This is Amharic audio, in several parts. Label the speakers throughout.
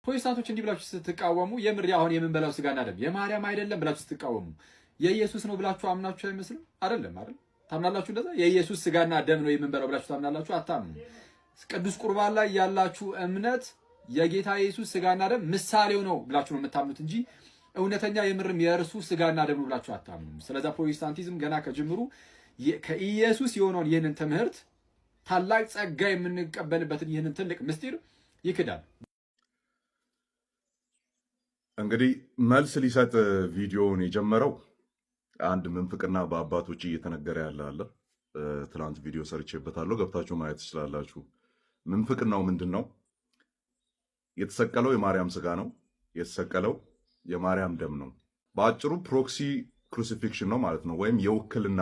Speaker 1: ፕሮቴስታንቶች እንዲህ ብላችሁ ስትቃወሙ የምር አሁን የምንበላው ስጋና ደም የማርያም አይደለም ብላችሁ ስትቃወሙ የኢየሱስ ነው ብላችሁ አምናችሁ አይመስልም? አይደለም አይደል? ታምናላችሁ? እንደዛ የኢየሱስ ስጋና ደም ነው የምንበላው ብላችሁ ታምናላችሁ? አታምኑ። ቅዱስ ቁርባን ላይ ያላችሁ እምነት የጌታ ኢየሱስ ስጋና ደም ምሳሌው ነው ብላችሁ ነው የምታምኑት እንጂ እውነተኛ የምርም የእርሱ ስጋና ደም ነው ብላችሁ አታምኑ። ስለዛ ፕሮቴስታንቲዝም ገና ከጅምሩ ከኢየሱስ የሆነውን ይህንን ትምህርት ታላቅ ጸጋ የምንቀበልበትን ይህንን ትልቅ ምስጢር ይክዳል።
Speaker 2: እንግዲህ መልስ ሊሰጥ ቪዲዮውን የጀመረው አንድ ምንፍቅና በአባቶች እየተነገረ ያለ አለ። ትናንት ቪዲዮ ሰርቼበታለሁ፣ ገብታችሁ ማየት ትችላላችሁ። ምንፍቅናው ምንድን ነው? የተሰቀለው የማርያም ስጋ ነው፣ የተሰቀለው የማርያም ደም ነው። በአጭሩ ፕሮክሲ ክሩሲፊክሽን ነው ማለት ነው፣ ወይም የውክልና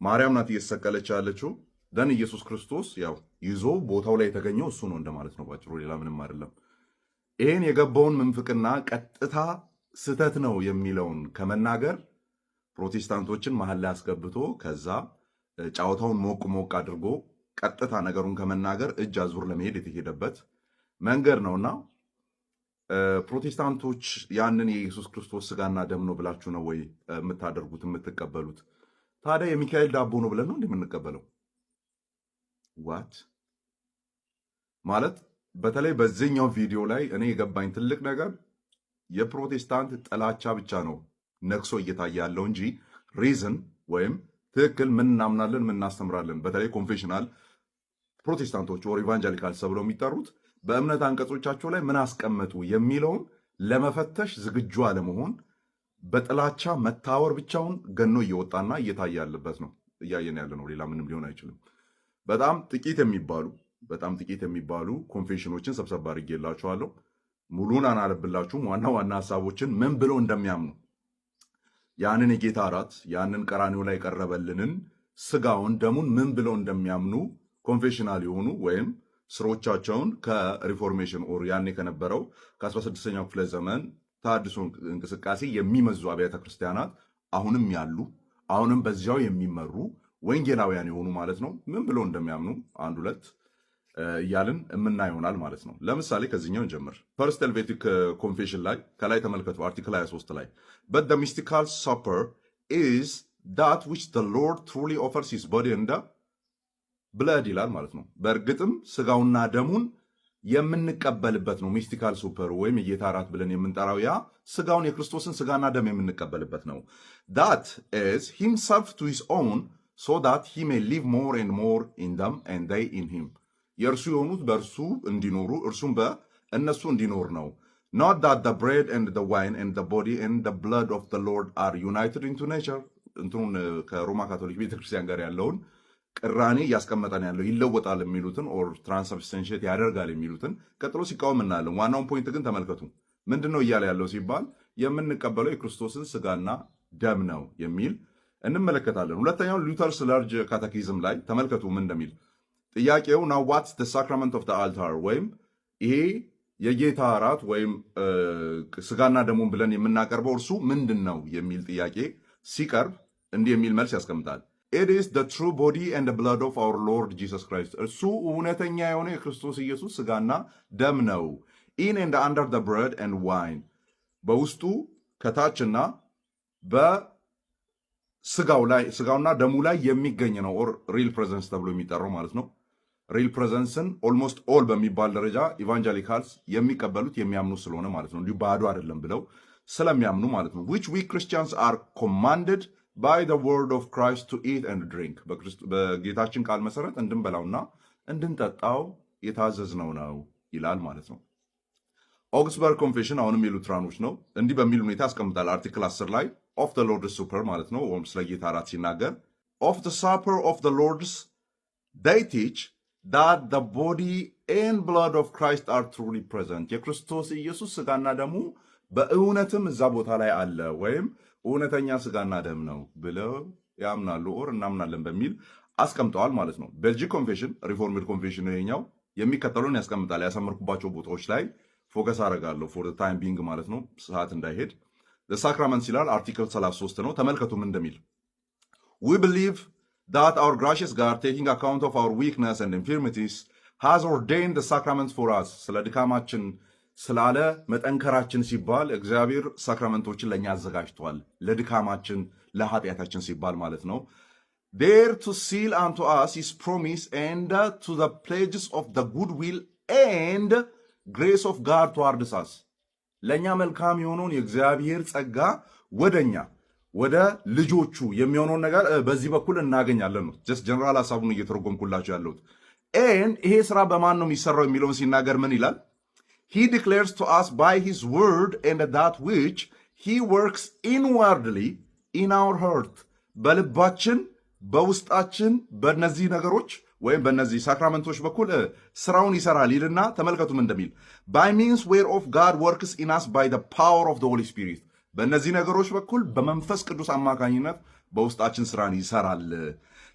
Speaker 2: ማርያም ናት እየተሰቀለች ያለችው፣ ደን ኢየሱስ ክርስቶስ ያው ይዞ ቦታው ላይ የተገኘው እሱ ነው እንደማለት ነው። በአጭሩ ሌላ ምንም አይደለም። ይህን የገባውን ምንፍቅና ቀጥታ ስተት ነው የሚለውን ከመናገር ፕሮቴስታንቶችን መሀል ላይ አስገብቶ ከዛ ጫወታውን ሞቅ ሞቅ አድርጎ ቀጥታ ነገሩን ከመናገር እጅ አዙር ለመሄድ የተሄደበት መንገድ ነውና ፕሮቴስታንቶች ያንን የኢየሱስ ክርስቶስ ስጋና ደም ነው ብላችሁ ነው ወይ የምታደርጉት የምትቀበሉት? ታዲያ የሚካኤል ዳቦ ነው ብለን ነው እንደምንቀበለው? ዋት ማለት በተለይ በዚህኛው ቪዲዮ ላይ እኔ የገባኝ ትልቅ ነገር የፕሮቴስታንት ጥላቻ ብቻ ነው ነክሶ እየታየ ያለው እንጂ ሪዝን ወይም ትክክል ምን እናምናለን ምን እናስተምራለን፣ በተለይ ኮንፌሽናል ፕሮቴስታንቶች ወር ኢቫንጀሊካልስ ተብለው የሚጠሩት በእምነት አንቀጾቻቸው ላይ ምን አስቀመጡ የሚለውን ለመፈተሽ ዝግጁ አለመሆን፣ በጥላቻ መታወር ብቻውን ገኖ እየወጣና እየታየ ያለበት ነው እያየን ያለ ነው። ሌላ ምንም ሊሆን አይችልም። በጣም ጥቂት የሚባሉ ኮንፌሽኖችን ሰብሰብ አድርጌላችኋለሁ። ሙሉን አናነብላችሁም። ዋና ዋና ሀሳቦችን ምን ብለው እንደሚያምኑ ያንን የጌታ እራት ያንን ቀራኒው ላይ የቀረበልንን ስጋውን ደሙን ምን ብለው እንደሚያምኑ ኮንፌሽናል የሆኑ ወይም ስሮቻቸውን ከሪፎርሜሽን ኦር ያኔ ከነበረው ከ16ኛው ክፍለ ዘመን ተሐድሶ እንቅስቃሴ የሚመዙ አብያተ ክርስቲያናት አሁንም ያሉ አሁንም በዚያው የሚመሩ ወንጌላውያን የሆኑ ማለት ነው ምን ብለው እንደሚያምኑ አንድ ሁለት እያልን የምና ይሆናል ማለት ነው። ለምሳሌ ከዚህኛው እንጀምር። ፈርስት ሄልቬቲክ ኮንፌሽን ላይ ከላይ ተመልከቱ፣ አርቲክል 23 ላይ but the mystical supper is that which the Lord truly offers his body and blood ይላል ማለት ነው። በእርግጥም ስጋውና ደሙን የምንቀበልበት ነው። ሚስቲካል ሱፐር ወይም የጌታ እራት ብለን የምንጠራው ያ ስጋውን የክርስቶስን ስጋና ደም የምንቀበልበት ነው። that is himself to his own so that he may live more and more in them and they in him የእርሱ የሆኑት በእርሱ እንዲኖሩ እርሱም በእነሱ እንዲኖር ነው። not that the bread and the wine and the body and the blood of the Lord are united into nature እንትኑን ከሮማ ካቶሊክ ቤተክርስቲያን ጋር ያለውን ቅራኔ እያስቀመጠን ያለው ይለወጣል የሚሉትን ኦር ትራንስብስታንሺየት ያደርጋል የሚሉትን ቀጥሎ ሲቃወም እናያለን። ዋናውን ፖይንት ግን ተመልከቱ። ምንድን ነው እያለ ያለው ሲባል የምንቀበለው የክርስቶስን ስጋና ደም ነው የሚል እንመለከታለን። ሁለተኛው ሉተርስ ላርጅ ካቴኪዝም ላይ ተመልከቱ ምን እንደሚል ጥያቄው ናው ዋትስ ዘ ሳክራመንት ኦፍ ዘ አልታር ወይም ይሄ የጌታ እራት ወይም ስጋና ደሙን ብለን የምናቀርበው እርሱ ምንድን ነው የሚል ጥያቄ ሲቀርብ እንዲህ የሚል መልስ ያስቀምጣል። it is the true body and the blood of our Lord Jesus Christ እርሱ እውነተኛ የሆነ የክርስቶስ ኢየሱስ ስጋና ደም ነው። in and under the bread and wine በውስጡ ከታችና በስጋውና ደሙ ላይ የሚገኝ ነው ኦር ሪል ፕሬዘንስ ተብሎ የሚጠራው ማለት ነው። ሪል ፕሬዘንስን ኦልሞስት ኦል በሚባል ደረጃ ኢቫንጀሊካልስ የሚቀበሉት የሚያምኑ ስለሆነ ማለት ነው። እንዲሁ ባዶ አይደለም ብለው ስለሚያምኑ ማለት ነው። which we Christians are commanded by the word of Christ to eat and drink በጌታችን ቃል መሰረት እንድንበላውና እንድንጠጣው የታዘዝነው ነው ይላል ማለት ነው። ኦግስበርግ ኮንፌሽን አሁንም የሉትራኖች ነው። እንዲህ በሚል ሁኔታ ያስቀምጣል አርቲክል 10 ላይ ኦፍ the Lord's Supper ማለት ነው ወይም ስለ ጌታ እራት ሲናገር of the supper of the Lord's they teach that the body and blood of Christ are truly present የክርስቶስ ኢየሱስ ስጋና ደሙ በእውነትም እዛ ቦታ ላይ አለ ወይም እውነተኛ ስጋና ደም ነው ብለው ያምናሉ ኦር እናምናለን በሚል አስቀምጠዋል ማለት ነው። ቤልጂክ ኮንፌሽን ሪፎርምድ ኮንፌሽን ይሄኛው የሚከተሉን ያስቀምጣል። ያሰመርኩባቸው ቦታዎች ላይ ፎከስ አደርጋለሁ ፎር ዘ ታይም ቢንግ ማለት ነው ሰዓት እንዳይሄድ። ዘ ሳክራመንትስ ይላል አርቲክል 33 ነው። ተመልከቱ ምን እንደሚል we believe that our gracious God, taking account of our weakness and infirmities, has ordained the sacraments for us ስለ ድካማችን ስላለ መጠንከራችን ሲባል እግዚአብሔር ሳክራመንቶችን ለእኛ አዘጋጅቷል። ለድካማችን ለኃጢአታችን ሲባል ማለት ነው። there to seal unto us his promise and to the pledges of the goodwill and grace of God towards us ለእኛ መልካም የሆነውን የእግዚአብሔር ጸጋ ወደኛ ወደ ልጆቹ የሚሆነውን ነገር በዚህ በኩል እናገኛለን ነው። ጀስት ጀነራል ሐሳቡን እየተረጎምኩላችሁ ያለሁት። and ይሄ ስራ በማን ነው የሚሰራው የሚለውን ሲናገር ምን ይላል? he declares to us by his word and that which he works inwardly in our heart በልባችን በውስጣችን በእነዚህ ነገሮች ወይም በእነዚህ ሳክራመንቶች በኩል ስራውን ይሰራል ይልና ተመልከቱም እንደሚል by means whereof God works in us by the power of the Holy Spirit በእነዚህ ነገሮች በኩል በመንፈስ ቅዱስ አማካኝነት በውስጣችን ስራን ይሰራል።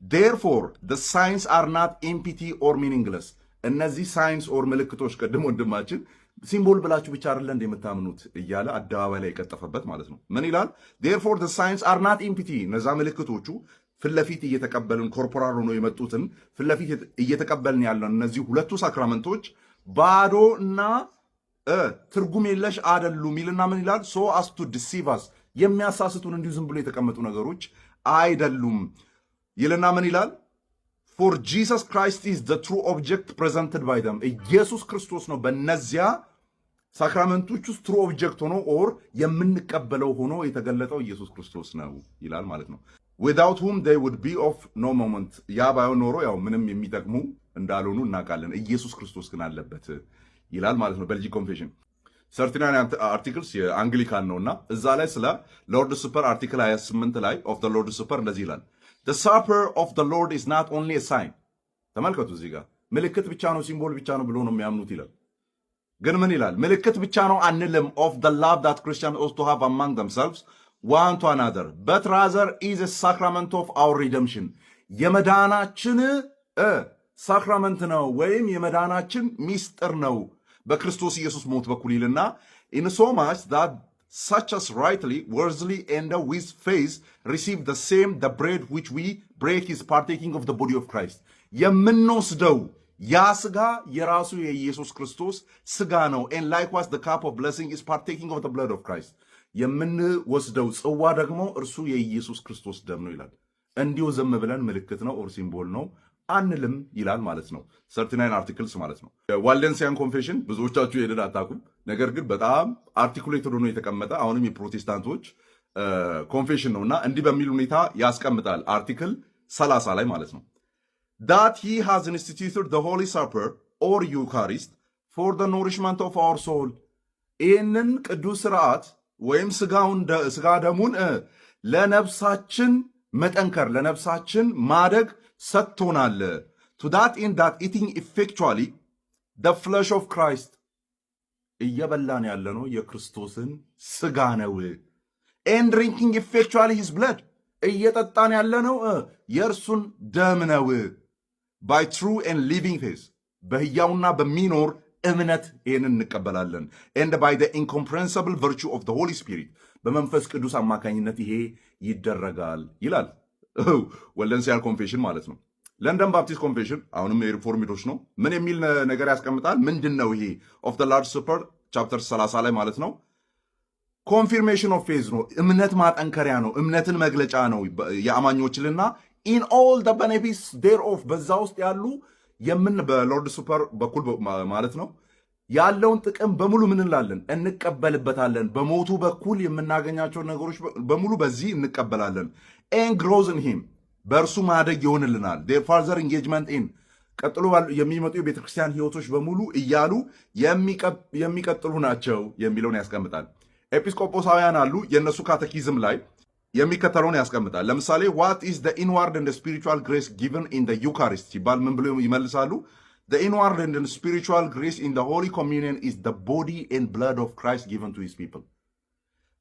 Speaker 2: therefore the signs are not empty or meaningless እነዚህ ሳይንስ ኦር ምልክቶች ቀድሞ ወንድማችን ሲምቦል ብላችሁ ብቻ አይደለ እንደምታምኑት እያለ አደባባይ ላይ የቀጠፈበት ማለት ነው። ምን ይላል? therefore the signs are not empty እነዛ ምልክቶቹ ፍለፊት እየተቀበልን ኮርፖራል ሆኖ የመጡትን ፍለፊት እየተቀበልን ያለን እነዚህ ሁለቱ ሳክራመንቶች ባዶ እና ትርጉም የለሽ አይደሉም ይልና ምን ይላል? so as to deceive us የሚያሳስቱን እንዲሁ ዝም ብሎ የተቀመጡ ነገሮች አይደሉም ይልና ምን ይላል? for Jesus Christ is the true object presented by them ኢየሱስ ክርስቶስ ነው በእነዚያ ሳክራመንቶች ውስጥ ትሩ ኦብጀክት ሆኖ ኦር የምንቀበለው ሆኖ የተገለጠው ኢየሱስ ክርስቶስ ነው ይላል ማለት ነው። without whom they would be of no moment ያ ባይሆን ኖሮ ያው ምንም የሚጠቅሙ እንዳልሆኑ እናውቃለን። ኢየሱስ ክርስቶስ ግን አለበት ይላል ማለት ነው። ቤልጂክ ኮንፌሽን 39 አርቲክልስ የአንግሊካን ነውና እዛ ላይ ስለ ሎርድ ሱፐር አርቲክል 28 ላይ ኦፍ ዘ ሎርድ ሱፐር እንደዚህ ይላል the supper of the Lord is not only a sign ተመልከቱ እዚህ ጋር ምልክት ብቻ ነው ሲምቦል ብቻ ነው ብሎ ነው የሚያምኑት ይላል። ግን ምን ይላል? ምልክት ብቻ ነው አንልም of the love that Christians ought to have among themselves one to another but rather is a sacrament of our redemption የመዳናችን ሳክራመንት ነው ወይም የመዳናችን ሚስጥር ነው በክርስቶስ ኢየሱስ ሞት በኩል ይልና in so much that such as rightly worthily and with faith receive the same the bread which we break is partaking of the body of Christ የምንወስደው ያ ስጋ የራሱ የኢየሱስ ክርስቶስ ስጋ ነው and likewise the cup of blessing is partaking of the blood of Christ የምንወስደው ጽዋ ደግሞ እርሱ የኢየሱስ ክርስቶስ ደም ነው ይላል። እንዲሁ ዝም ብለን ምልክት ነው ኦር ሲምቦል ነው አንልም ይላል ማለት ነው። 39 አርቲክልስ ማለት ነው። ዋልደንሲያን ኮንፌሽን ብዙዎቻችሁ ሄደን አታውቁም፣ ነገር ግን በጣም አርቲኩሌትድ ሆኖ የተቀመጠ አሁንም የፕሮቴስታንቶች ኮንፌሽን ነውና እንዲህ በሚል ሁኔታ ያስቀምጣል። አርቲክል 30 ላይ ማለት ነው that he has instituted the holy supper or eucharist for the nourishment of our soul ይህንን ቅዱስ ስርዓት ወይም ስጋ ደሙን ለነፍሳችን መጠንከር ለነፍሳችን ማደግ ሰጥቶናል። to that in that eating effectually the flesh of Christ እየበላን ያለነው የክርስቶስን ስጋ ነው and drinking effectually his blood እየጠጣን ያለነው የእርሱን ደም ነው by true and living faith በሕያውና በሚኖር እምነት ይህንን እንቀበላለን and by the incomprehensible virtue of the Holy Spirit በመንፈስ ቅዱስ አማካኝነት ይሄ ይደረጋል ይላል ወልደንሲያን ኮንፌሽን ማለት ነው። ለንደን ባፕቲስት ኮንፌሽን አሁንም የሪፎርሚዶች ነው። ምን የሚል ነገር ያስቀምጣል? ምንድን ነው ይሄ ኦፍ the Lord's Supper ቻፕተር 30 ላይ ማለት ነው ኮንፊርሜሽን ኦፍ ፌዝ ነው፣ እምነት ማጠንከሪያ ነው፣ እምነትን መግለጫ ነው የአማኞችልና in all the benefits thereof በዛ ውስጥ ያሉ በሎርድ ሱፐር በኩል ማለት ነው ያለውን ጥቅም በሙሉ ምን እንላለን? እንቀበልበታለን። በሞቱ በኩል የምናገኛቸው ነገሮች በሙሉ በዚህ እንቀበላለን። and grows in him በእርሱ ማደግ ይሆንልናል። their further engagement in ቀጥሎ የሚመጡ የቤተክርስቲያን ህይወቶች በሙሉ እያሉ የሚቀጥሉ ናቸው የሚለውን ያስቀምጣል። ኤጲስቆጶሳውያን አሉ የእነሱ ካቴኪዝም ላይ የሚከተለውን ያስቀምጣል። ለምሳሌ what is the inward and the spiritual grace given in the Eucharist ሲባል ምን ብሎ ይመልሳሉ? the inward and the spiritual grace in the Holy Communion is the body and blood of Christ given to his people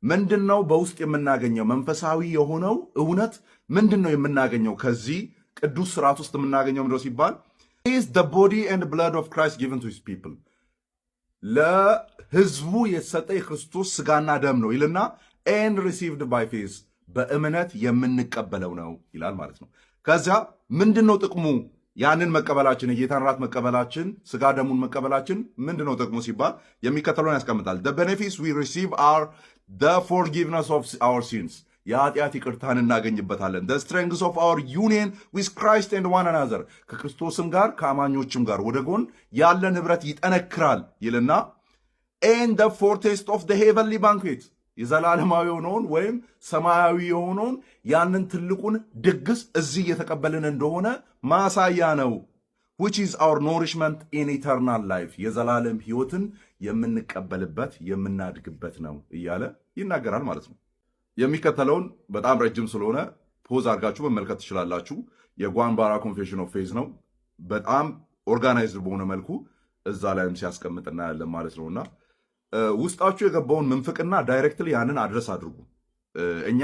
Speaker 2: ምንድነው በውስጥ የምናገኘው መንፈሳዊ የሆነው እውነት ምንድነው የምናገኘው ከዚህ ቅዱስ ስርዓት ውስጥ የምናገኘው ምንድነው ሲባል is the body and blood of Christ given to his people ለህዝቡ የተሰጠ የክርስቶስ ስጋና ደም ነው ይልና and received by faith በእምነት የምንቀበለው ነው ይላል ማለት ነው። ከዚያ ምንድነው ጥቅሙ ያንን መቀበላችን የጌታን ራት መቀበላችን ስጋ ደሙን መቀበላችን ምንድነው ጥቅሙ ሲባል የሚከተለውን ያስቀምጣል። the benefits we receive are the forgiveness of our sins የኃጢአት ይቅርታን እናገኝበታለን። the strength of our union with Christ and one another ከክርስቶስም ጋር ከአማኞችም ጋር ወደ ጎን ያለን ህብረት ይጠነክራል ይልና and the foretaste of the heavenly banquet የዘላለማዊ የሆነውን ወይም ሰማያዊ የሆነውን ያንን ትልቁን ድግስ እዚህ እየተቀበልን እንደሆነ ማሳያ ነው። which is our nourishment in eternal life የዘላለም ህይወትን የምንቀበልበት የምናድግበት ነው እያለ ይናገራል ማለት ነው። የሚከተለውን በጣም ረጅም ስለሆነ ፖዝ አድርጋችሁ መመልከት ትችላላችሁ። የጓንባራ ኮንፌሽን ኦፍ ፌዝ ነው። በጣም ኦርጋናይዝድ በሆነ መልኩ እዛ ላይም ሲያስቀምጥ እናያለን ማለት ነውና ውስጣችሁ የገባውን ምንፍቅና ዳይሬክትሊ ያንን አድረስ አድርጉ። እኛ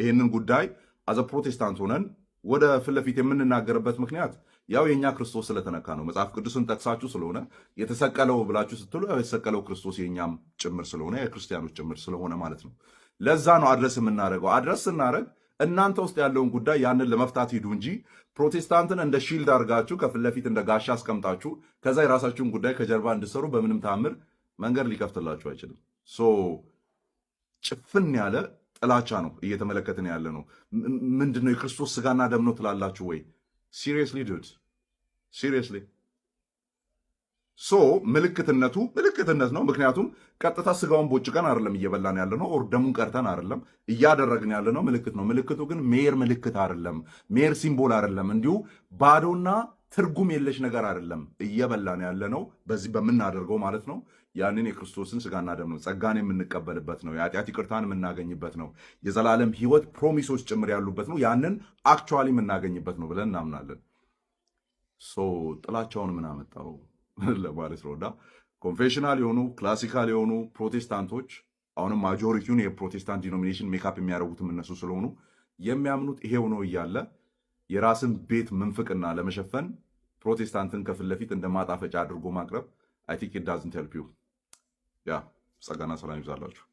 Speaker 2: ይህንን ጉዳይ አዘ ፕሮቴስታንት ሆነን ወደ ፊት ለፊት የምንናገርበት ምክንያት ያው የእኛ ክርስቶስ ስለተነካ ነው። መጽሐፍ ቅዱስን ጠቅሳችሁ ስለሆነ የተሰቀለው ብላችሁ ስትሉ ያው የተሰቀለው ክርስቶስ የእኛም ጭምር ስለሆነ የክርስቲያኖች ጭምር ስለሆነ ማለት ነው። ለዛ ነው አድረስ የምናደርገው። አድረስ ስናደርግ እናንተ ውስጥ ያለውን ጉዳይ ያንን ለመፍታት ሂዱ እንጂ ፕሮቴስታንትን እንደ ሺልድ አድርጋችሁ ከፊት ለፊት እንደ ጋሻ አስቀምጣችሁ ከዛ የራሳችሁን ጉዳይ ከጀርባ እንድሰሩ በምንም ታምር መንገድ ሊከፍትላችሁ አይችልም። ጭፍን ያለ ጥላቻ ነው እየተመለከትን ያለ ነው። ምንድነው የክርስቶስ ስጋና ደም ነው ትላላችሁ ወይ? ሲሪየስሊ ዱድ ሲሪየስሊ። ምልክትነቱ ምልክትነት ነው። ምክንያቱም ቀጥታ ስጋውን ቦጭቀን አይደለም እየበላን ያለ ነው፣ ኦር ደሙን ቀርተን አይደለም እያደረግን ያለ ነው። ምልክት ነው። ምልክቱ ግን ሜር ምልክት አይደለም፣ ሜር ሲምቦል አይደለም፣ እንዲሁ ባዶና ትርጉም የለሽ ነገር አይደለም። እየበላን ያለ ነው በዚህ በምናደርገው ማለት ነው። ያንን የክርስቶስን ስጋና ደም ነው። ጸጋን የምንቀበልበት ነው። የኃጢአት ይቅርታን የምናገኝበት ነው። የዘላለም ሕይወት ፕሮሚሶች ጭምር ያሉበት ነው። ያንን አክቹዋሊ የምናገኝበት ነው ብለን እናምናለን። ጥላቻውን ምን አመጣው ለማለት ነው። እና ኮንፌሽናል የሆኑ ክላሲካል የሆኑ ፕሮቴስታንቶች አሁንም ማጆሪቲውን የፕሮቴስታንት ዲኖሚኔሽን ሜካፕ የሚያደርጉትም እነሱ ስለሆኑ የሚያምኑት ይሄው ነው እያለ የራስን ቤት ምንፍቅና ለመሸፈን ፕሮቴስታንትን ከፊት ለፊት እንደ ማጣፈጫ አድርጎ ማቅረብ አይ ቲንክ ኢት ዳዝንት ሄልፕ ዩ። ጸጋና ሰላም ይብዛላችሁ።